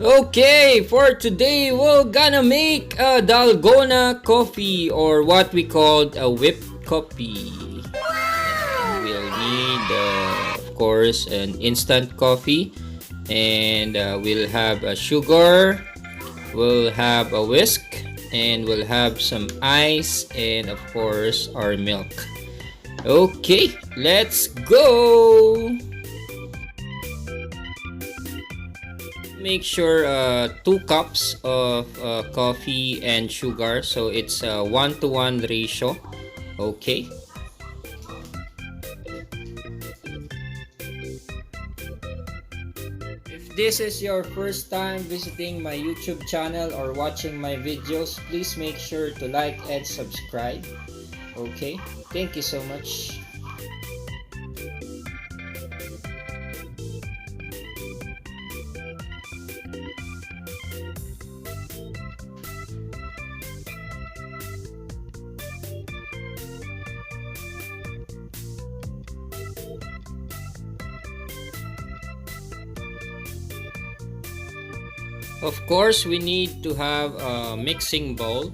Okay, for today we're gonna make a Dalgona coffee, or what we called a whipped coffee. And we'll need, of course, an instant coffee, and we'll have a sugar, we'll have a whisk, and we'll have some ice, and of course our milk. Okay, let's go! Make sure 2 cups of coffee and sugar, so it's a 1-to-1 ratio. Okay, if this is your first time visiting my YouTube channel or watching my videos, please make sure to like and subscribe. Okay, thank you so much. Of course, we need to have a mixing bowl.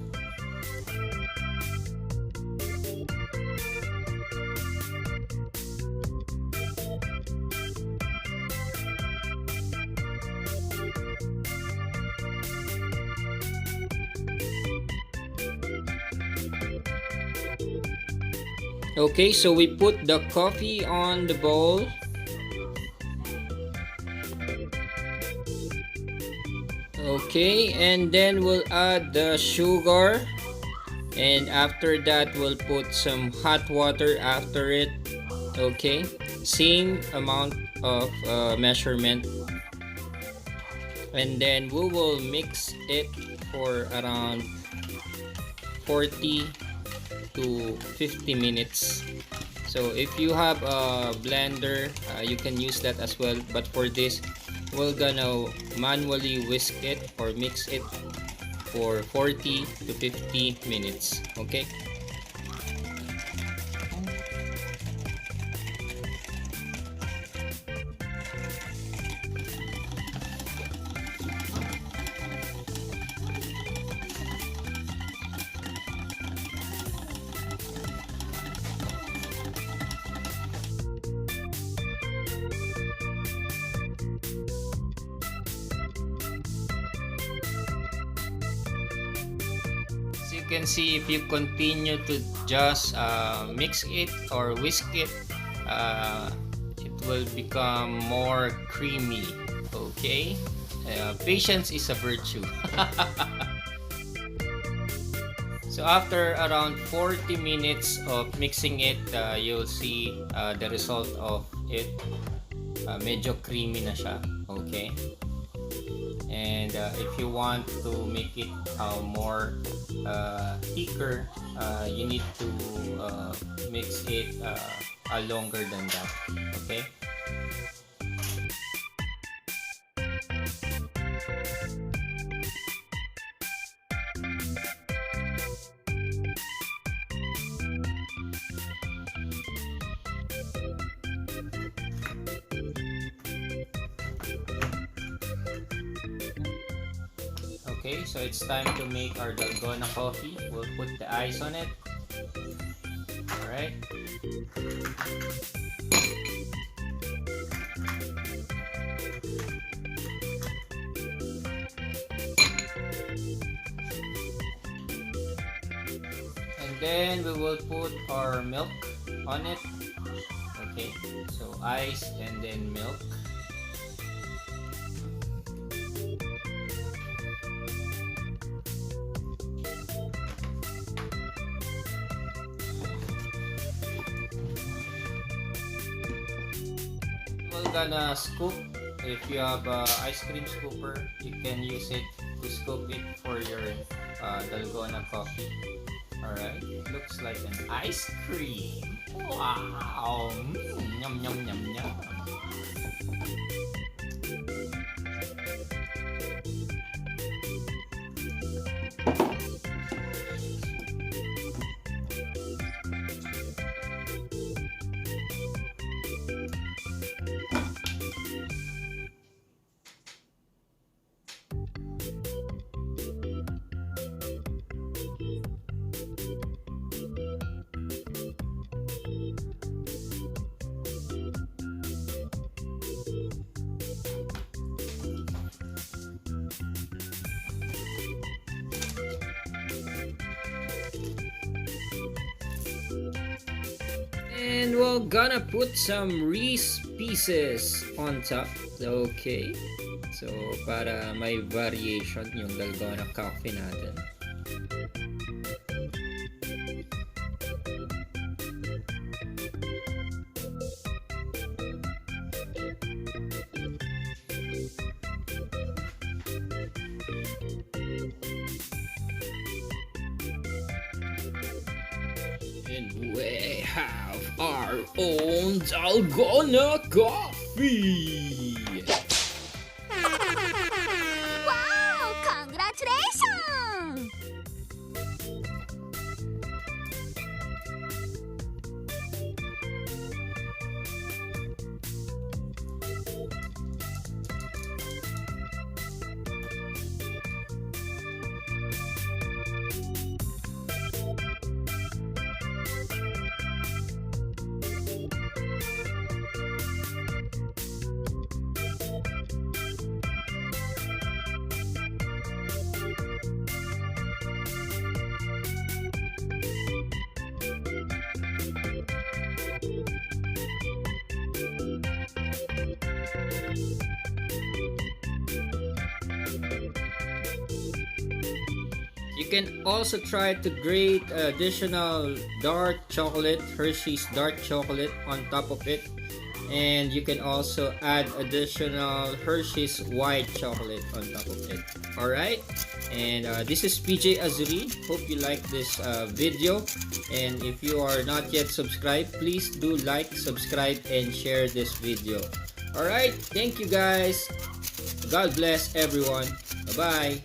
Okay, so we put the coffee on the bowl. Okay, and then we'll add the sugar, and after that we'll put some hot water after it. Okay, same amount of measurement, and then we will mix it for around 40 to 50 minutes. So if you have a blender, you can use that as well, but for this we're gonna manually whisk it or mix it for 40 to 50 minutes. Okay, you can see, if you continue to just mix it or whisk it, it will become more creamy. Okay, patience is a virtue. So after around 40 minutes of mixing it, you'll see the result of it. Medyo creamy na siya. Okay, and if you want to make it more thicker, you need to mix it longer than that. Okay, okay, so it's time to make our Dalgona coffee. We'll put the ice on it. Alright. And then we will put our milk on it. Okay, so ice and then milk. We're gonna scoop. If you have a ice cream scooper, you can use it to scoop it for your Dalgona coffee. Alright, it looks like an ice cream. Wow! Yum yum yum yum. And we're gonna put some Reese pieces on top. Okay. So, para may variation yung Dalgona coffee natin. And we have our own Dalgona coffee! Wow! Congratulations! You can also try to grate additional dark chocolate, Hershey's dark chocolate on top of it. And you can also add additional Hershey's white chocolate on top of it. Alright? And this is PJ Azuri. Hope you like this video. And if you are not yet subscribed, please do like, subscribe, and share this video. Alright? Thank you guys. God bless everyone. Bye-bye.